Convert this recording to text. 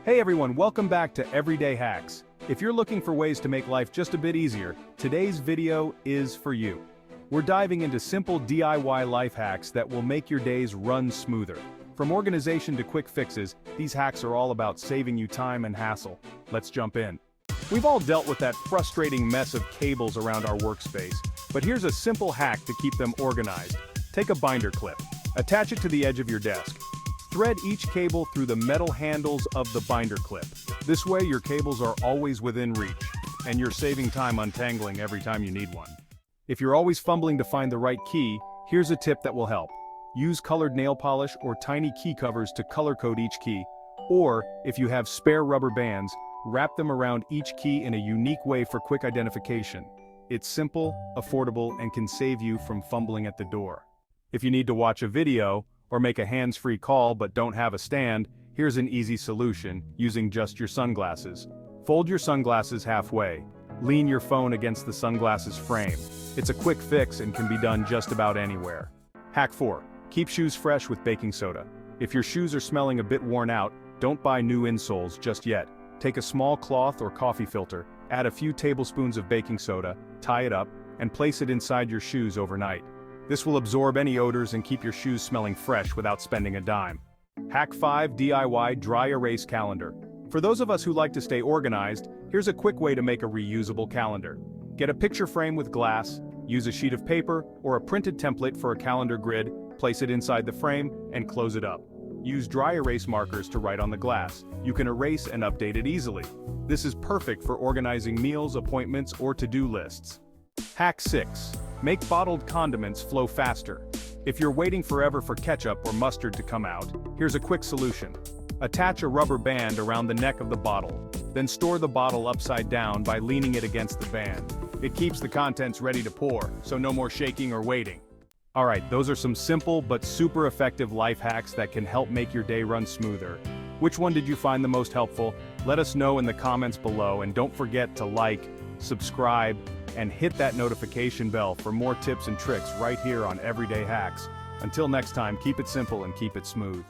Hey everyone, welcome back to Everyday Hacks. If you're looking for ways to make life just a bit easier, today's video is for you. We're diving into simple DIY life hacks that will make your days run smoother. From organization to quick fixes, these hacks are all about saving you time and hassle. Let's jump in. We've all dealt with that frustrating mess of cables around our workspace, but here's a simple hack to keep them organized. Take a binder clip, attach it to the edge of your desk. Thread each cable through the metal handles of the binder clip. This way your cables are always within reach, and you're saving time untangling every time you need one. If you're always fumbling to find the right key, here's a tip that will help. Use colored nail polish or tiny key covers to color code each key, or, if you have spare rubber bands, wrap them around each key in a unique way for quick identification. It's simple, affordable, and can save you from fumbling at the door. If you need to watch a video, or make a hands-free call but don't have a stand, here's an easy solution, using just your sunglasses. Fold your sunglasses halfway. Lean your phone against the sunglasses frame. It's a quick fix and can be done just about anywhere. Hack 4. Keep shoes fresh with baking soda. If your shoes are smelling a bit worn out, don't buy new insoles just yet. Take a small cloth or coffee filter, add a few tablespoons of baking soda, tie it up, and place it inside your shoes overnight. This will absorb any odors and keep your shoes smelling fresh without spending a dime. Hack 5. DIY Dry Erase Calendar. For those of us who like to stay organized, here's a quick way to make a reusable calendar. Get a picture frame with glass, use a sheet of paper or a printed template for a calendar grid, place it inside the frame, and close it up. Use dry erase markers to write on the glass. You can erase and update it easily. This is perfect for organizing meals, appointments, or to-do lists. Hack 6. Make bottled condiments flow faster. If you're waiting forever for ketchup or mustard to come out, here's a quick solution. Attach a rubber band around the neck of the bottle, then store the bottle upside down by leaning it against the band. It keeps the contents ready to pour, so no more shaking or waiting. Alright, those are some simple but super effective life hacks that can help make your day run smoother. Which one did you find the most helpful? Let us know in the comments below, and don't forget to like, subscribe, and hit that notification bell for more tips and tricks right here on Everyday Hacks. Until next time, keep it simple and keep it smooth.